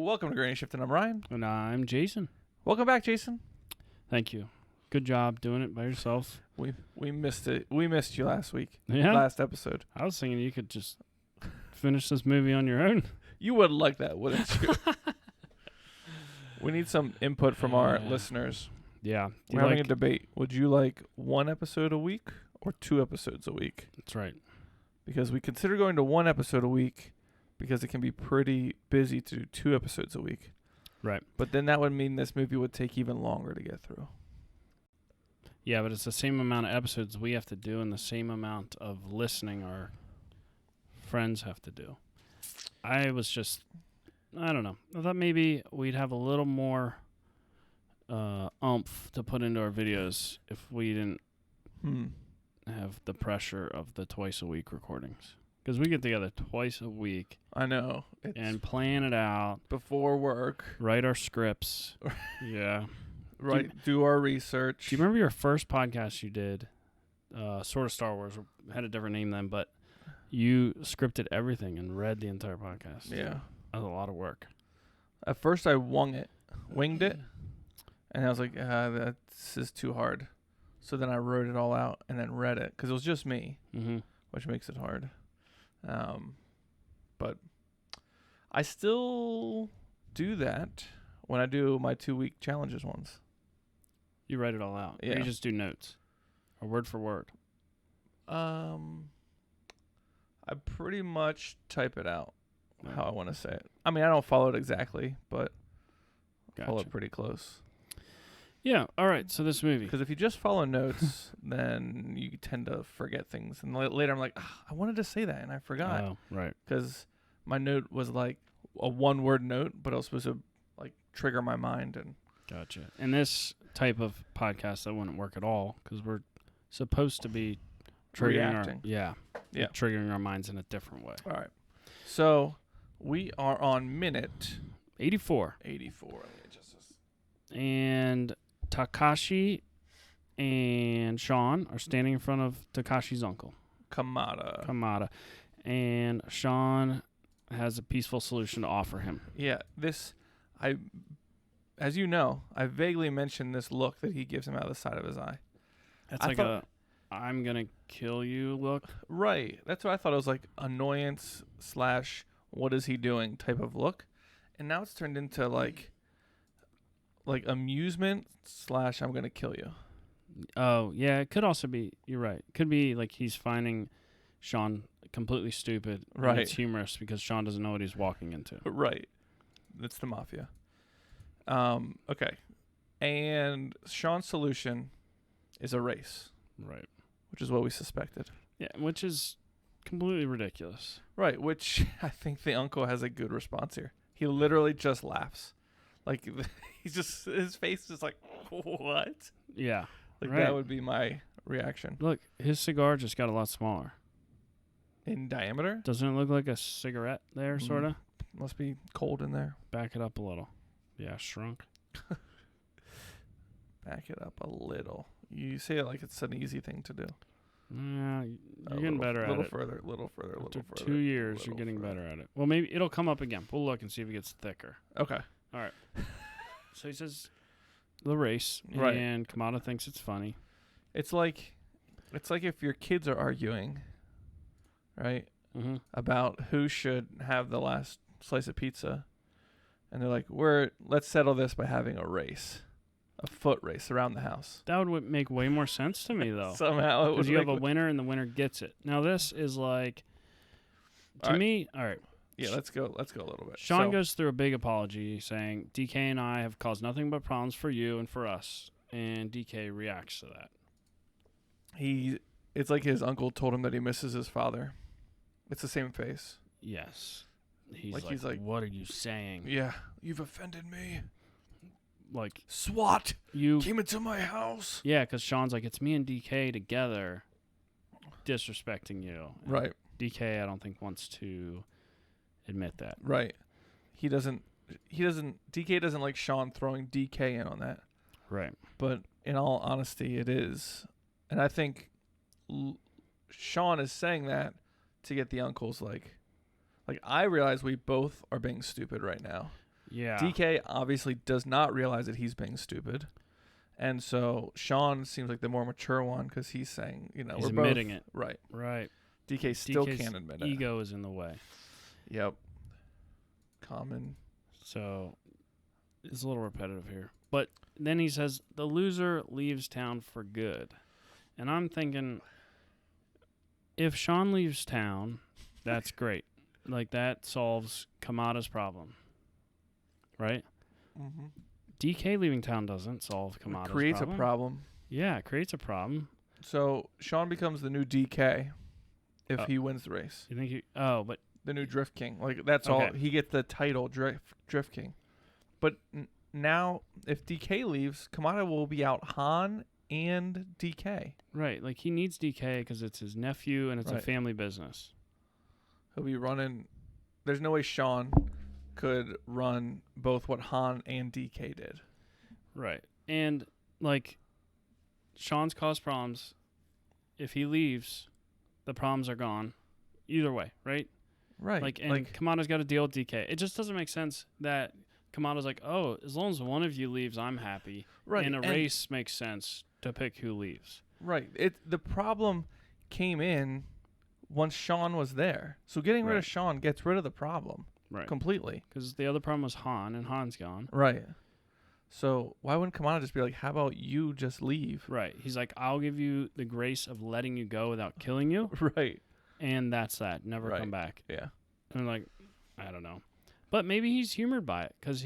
welcome to Granny Shift, and I'm Ryan. And I'm Jason. Welcome back, Jason. Thank you. Good job doing it by yourself. We missed it. We missed you last week. Yeah? Last episode. I was thinking you could just finish this movie on your own. You would like that, wouldn't you? We need some input from our listeners. Yeah. We're having a debate. Would you like one episode a week or 2 episodes a week? That's right. Because we consider going to 1 episode a week because it can be pretty busy to do 2 episodes a week. Right. But then that would mean this movie would take even longer to get through. Yeah, but it's the same amount of episodes we have to do and the same amount of listening our friends have to do. I don't know. I thought maybe we'd have a little more oomph to put into our videos if we didn't have the pressure of the twice a week recordings. Because we get together twice a week. I know. And plan it out. Before work. Write our scripts. Yeah. Right. Do our research. Do you remember your first podcast you did? Sort of Star Wars. Had a different name then, but you scripted everything and read the entire podcast. Yeah. That was a lot of work. At first I winged it. And I was like, this is too hard. So then I wrote it all out and then read it. Because it was just me. Mm-hmm. Which makes it hard. But I still do that when I do my 2-week challenges ones. You write it all out. Yeah. Or you just do notes. Or word for word. I pretty much type it out how I want to say it. I mean, I don't follow it exactly, but follow it pretty close. Yeah. All right. So this movie. Because if you just follow notes, then you tend to forget things. And later I'm like, I wanted to say that, and I forgot. Oh, right. Because my note was like a 1-word note, but it was supposed to like trigger my mind. And Gotcha. And this type of podcast, that wouldn't work at all because we're supposed to be triggering triggering our minds in a different way. All right. So we are on minute 84. 84. And Takashi and Sean are standing in front of Takashi's uncle, Kamada. And Sean has a peaceful solution to offer him. Yeah, as you know, I vaguely mentioned this look that he gives him out of the side of his eye. That's I'm going to kill you look. Right. That's what I thought. It was like annoyance / what is he doing type of look. And now it's turned into like amusement / I'm going to kill you. Oh, yeah. It could also be, you're right. It could be like he's finding Sean completely stupid. Right. And it's humorous because Sean doesn't know what he's walking into. Right. That's the mafia. Okay. And Sean's solution is a race. Right. Which is what we suspected. Yeah, which is completely ridiculous. Right, which I think the uncle has a good response here. He literally just laughs. Like, his face is like, what? Yeah. Like, that would be my reaction. Look, his cigar just got a lot smaller. In diameter? Doesn't it look like a cigarette there, sort of? Must be cold in there. Back it up a little. Yeah, shrunk. Back it up a little. You say it like it's an easy thing to do. Yeah, you're getting better at it. Little further. After 2 years, you're getting better at it. Well, maybe it'll come up again. We'll look and see if it gets thicker. Okay. All right. So he says the race, right. And Kamada thinks it's funny. It's like if your kids are arguing, right, about who should have the last slice of pizza, and they're like, let's settle this by having a race. A foot race around the house. That would make way more sense to me, though. Somehow. Because you have a winner and the winner gets it. Now, this is like, to me, all right. Yeah, let's go a little bit. Sean goes through a big apology saying, DK and I have caused nothing but problems for you and for us. And DK reacts to that. It's like his uncle told him that he misses his father. It's the same face. Yes. He's like, what are you saying? Yeah, you've offended me. Like, SWAT you came into my house. Yeah, because Sean's like, it's me and DK together disrespecting you. And right. DK, I don't think, wants to admit that. Right. DK doesn't like Sean throwing DK in on that. Right. But in all honesty, it is. And I think Sean is saying that to get the uncles like I realize we both are being stupid right now. Yeah. DK obviously does not realize that he's being stupid. And so Sean seems like the more mature one because he's saying, He's we're admitting both, it. Right. Right. DK still DK's can't admit it. Ego is in the way. Yep. Common. So it's a little repetitive here. But then he says, the loser leaves town for good. And I'm thinking, if Sean leaves town, that's great. Like, that solves Kamada's problem. Right? Mm-hmm. DK leaving town doesn't solve Kamada's problem. It creates a problem. Yeah, it creates a problem. So Sean becomes the new DK if he wins the race. You think but the new Drift King. Like, that's Okay. all. He gets the title Drift King. But now, if DK leaves, Kamada will be out Han and DK. right, like he needs DK because it's his nephew and it's a Right. family business. He'll be running. There's no way Sean could run both what Han and DK did. Right. And, like, Sean's caused problems. If he leaves, the problems are gone. Either way, right? Right. Like, and Kamada's got to deal with DK. It just doesn't make sense that Kamada's like, oh, as long as one of you leaves, I'm happy. right. And a race makes sense to pick who leaves. Right. The problem came in once Sean was there. So getting rid Right. of Sean gets rid of the problem Right. completely. Because the other problem was Han, and Han's gone. Right. So why wouldn't Kamada just be like, how about you just leave? Right. He's like, I'll give you the grace of letting you go without killing you. Right. And that's that. Never Right. come back. Yeah. And like, I don't know. But maybe he's humored by it because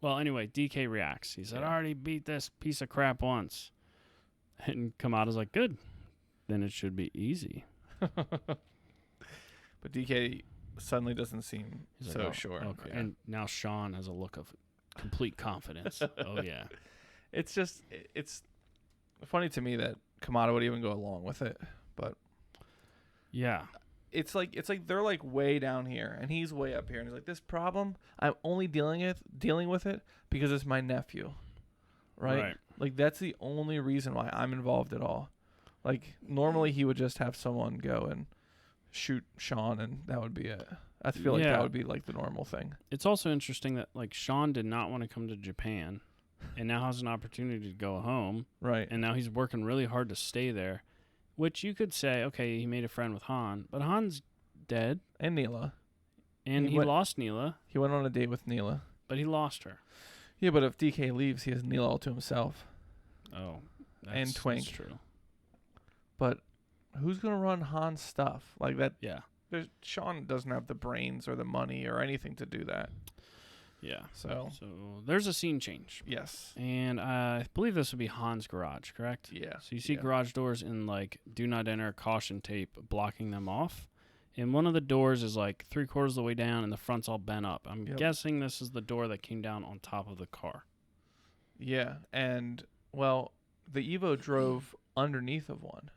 well, anyway, DK reacts. He said, I already beat this piece of crap once. And Kamada's like, good. Then it should be easy. But DK suddenly doesn't seem He's so like, oh, sure. Okay. Yeah. And now Sean has a look of complete confidence. Oh, yeah. It's funny to me that Kamada would even go along with it. But Yeah. it's like they're like way down here and he's way up here and he's like, this problem I'm only dealing with it because it's my nephew, right? Like, that's the only reason why I'm involved at all. Like, normally he would just have someone go and shoot Sean and that would be it. I feel like that would be like the normal thing. It's also interesting that, like, Sean did not want to come to Japan and now has an opportunity to go home, Right. and now he's working really hard to stay there, which you could say, okay, he made a friend with Han, but Han's dead. And Neela. And he lost Neela. He went on a date with Neela. But he lost her. Yeah, but if DK leaves, he has Neela all to himself. Oh. And Twink. That's true. But who's going to run Han's stuff? Like that? Yeah. Sean doesn't have the brains or the money or anything to do that. Yeah. So there's a scene change. Yes. And I believe this would be Han's garage, correct? Yeah. So you see garage doors in, like, do not enter caution tape blocking them off. And one of the doors is like 3/4 of the way down and the front's all bent up. I'm guessing this is the door that came down on top of the car. Yeah. And, well, the Evo drove underneath of one.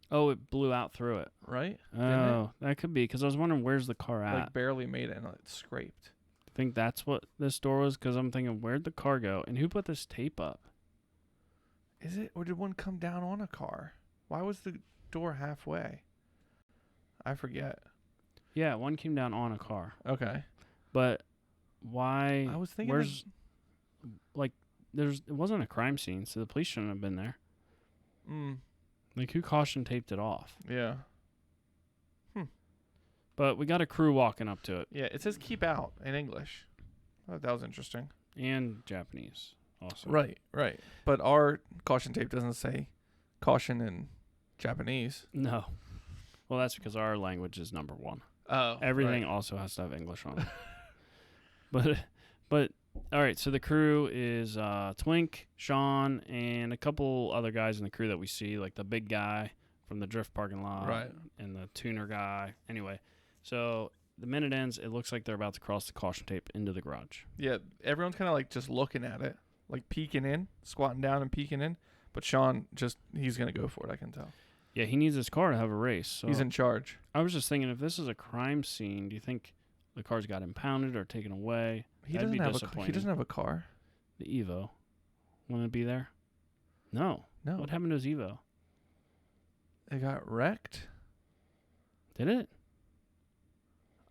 Oh, it blew out through it. Right? Oh, that could be, because I was wondering where's the car at. Like, barely made it and it scraped. I think that's what this door was, because I'm thinking, where'd the car go? And who put this tape up? Is it? Or did one come down on a car? Why was the door halfway? I forget. Yeah, one came down on a car. Okay. But why? I was thinking it wasn't a crime scene, so the police shouldn't have been there. Mm. Like, who caution taped it off? Yeah. But we got a crew walking up to it. Yeah, it says keep out in English. Oh, that was interesting. And Japanese also. Right. But our caution tape doesn't say caution in Japanese. No. Well, that's because our language is number one. Oh. Everything also has to have English on it. But all right, so the crew is Twink, Sean, and a couple other guys in the crew that we see, like the big guy from the drift parking lot, right, and the tuner guy. Anyway, so the minute ends, it looks like they're about to cross the caution tape into the garage. Yeah, everyone's kind of like just looking at it, like peeking in, squatting down and peeking in. But Sean he's going to go for it, I can tell. Yeah, he needs his car to have a race. So he's in charge. I was just thinking, if this is a crime scene, do you think the car's got impounded or taken away? He doesn't have a car. The Evo. Wouldn't it be there? No. What happened to his Evo? It got wrecked. Did it?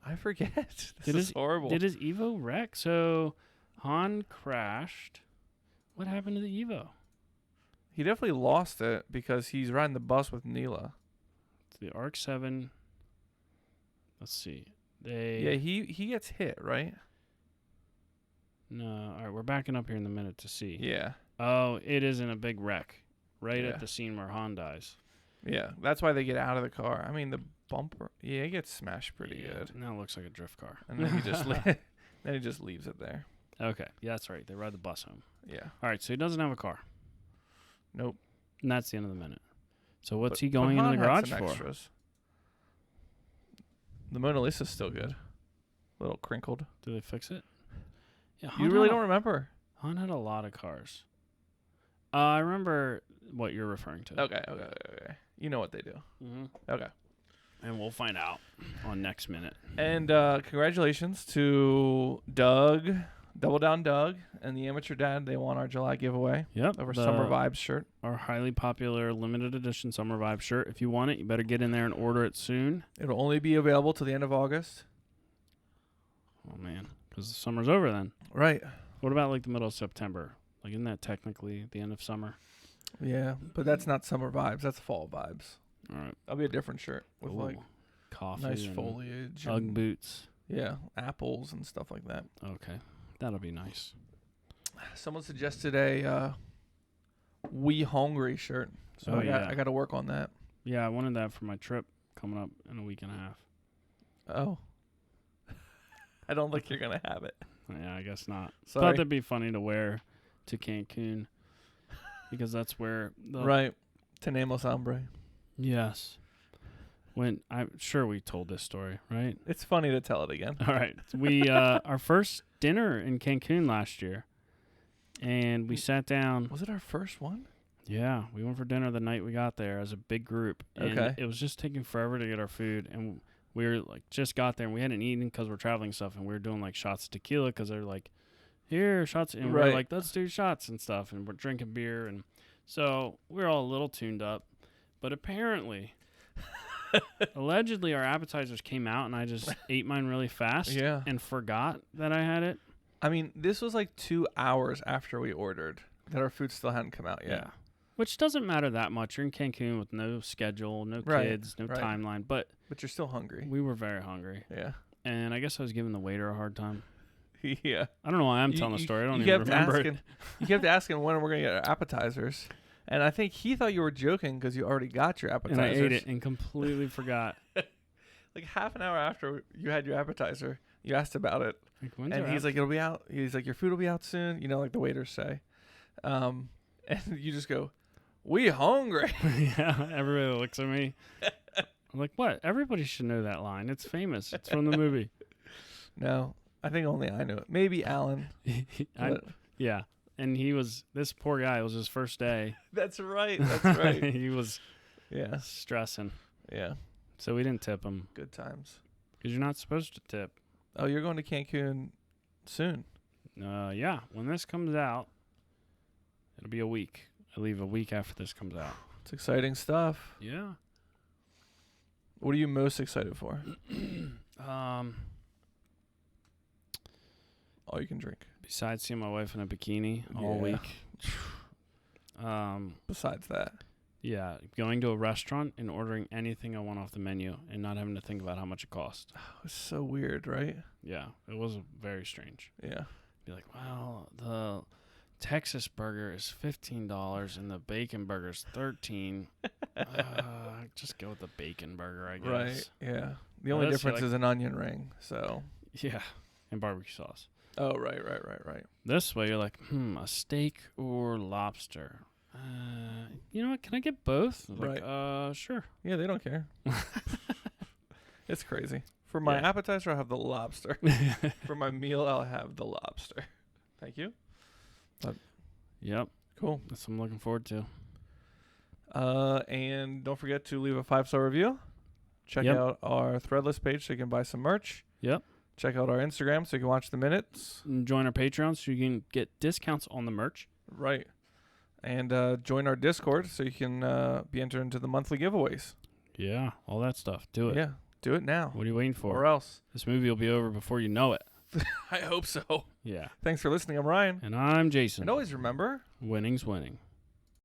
I forget. This is horrible. Did his Evo wreck? So Han crashed. What happened to the Evo? He definitely lost it because he's riding the bus with Neela. It's the Arc 7. Let's see. Yeah, he gets hit, right? No. All right, we're backing up here in a minute to see. Yeah. Oh, it is in a big wreck right at the scene where Han dies. Yeah, that's why they get out of the car. I mean, the bumper, it gets smashed pretty good. Now it looks like a drift car. And then he just leaves it there. Okay, yeah, that's right. They ride the bus home. Yeah. All right, so he doesn't have a car. Nope. And that's the end of the minute. So what's he going into the garage for? Extras. The Mona Lisa's still good. A little crinkled. Do they fix it? Yeah, you really don't remember? Han had a lot of cars. I remember what you're referring to. Okay. You know what they do. Mm-hmm. Okay. And we'll find out on next minute. And congratulations to Doug, Double Down Doug, and the Amateur Dad. They won our July giveaway. Yep. Of our Summer Vibes shirt. Our highly popular limited edition Summer Vibes shirt. If you want it, you better get in there and order it soon. It'll only be available till the end of August. Oh, man. Because the summer's over then. Right. What about like the middle of September? Like, isn't that technically the end of summer? Yeah, but that's not summer vibes. That's fall vibes. All right. That'll be a different shirt with like coffee, nice foliage, Ugg boots. Yeah, apples and stuff like that. Okay, that'll be nice. Someone suggested a "We Hungry" shirt, so I got to work on that. Yeah, I wanted that for my trip coming up in a week and a half. Oh, I don't think you're gonna have it. Yeah, I guess not. Sorry. Thought that'd be funny to wear to Cancun because that's where right. Tenemos hambre. Yes. When I'm sure we told this story, right? It's funny to tell it again. All right. We our first dinner in Cancun last year, and we sat down. Was it our first one? Yeah, we went for dinner the night we got there as a big group. And okay. It was just taking forever to get our food, and we were like just got there and we hadn't eaten because we're traveling stuff, and we were doing like shots of tequila because they're like, here shots, and we're like, let's do shots and stuff, and we're drinking beer, and so we're all a little tuned up, but apparently. Allegedly, our appetizers came out, and I just ate mine really fast and forgot that I had it. I mean, this was like 2 hours after we ordered that our food still hadn't come out yet. Yeah. Which doesn't matter that much. You're in Cancun with no schedule, no kids, no timeline. But you're still hungry. We were very hungry. Yeah. And I guess I was giving the waiter a hard time. Yeah. I don't know why I'm telling the story. I don't even remember it. You kept asking when we're going to get our appetizers. And I think he thought you were joking because you already got your appetizers. And I ate it and completely forgot. Like half an hour after you had your appetizer, you asked about it. Like, and he's like, it'll be out. He's like, your food will be out soon. You know, like the waiters say. And you just go, we hungry. Yeah, everybody looks at me. I'm like, what? Everybody should know that line. It's famous. It's from the movie. No, I think only I knew it. Maybe Alan. Yeah. And this poor guy, it was his first day. That's right. That's right. He was stressing. Yeah. So we didn't tip him. Good times. Because you're not supposed to tip. Oh, you're going to Cancun soon? Yeah. When this comes out, it'll be a week. I leave a week after this comes out. It's exciting stuff. Yeah. What are you most excited for? All you can drink. Besides seeing my wife in a bikini all week. Besides that. Yeah, going to a restaurant and ordering anything I want off the menu and not having to think about how much it cost. Oh, it's so weird, right? Yeah, it was very strange. Yeah. Be like, well, the Texas burger is $15 and the bacon burger is $13. Just go with the bacon burger, I guess. Right, yeah. The only difference is an onion ring, so. Yeah, and barbecue sauce. Oh, right. This way, you're like, a steak or lobster? You know what? Can I get both? Right. Like, sure. Yeah, they don't care. It's crazy. For my appetizer, I'll have the lobster. For my meal, I'll have the lobster. Thank you. Yep. Cool. That's what I'm looking forward to. And don't forget to leave a 5-star review. Check out our Threadless page so you can buy some merch. Yep. Check out our Instagram so you can watch the minutes. And join our Patreon so you can get discounts on the merch. Right. And join our Discord so you can be entered into the monthly giveaways. Yeah, all that stuff. Do it. Yeah. Do it now. What are you waiting for? Or else. This movie will be over before you know it. I hope so. Yeah. Thanks for listening. I'm Ryan. And I'm Jason. And always remember, winning's winning.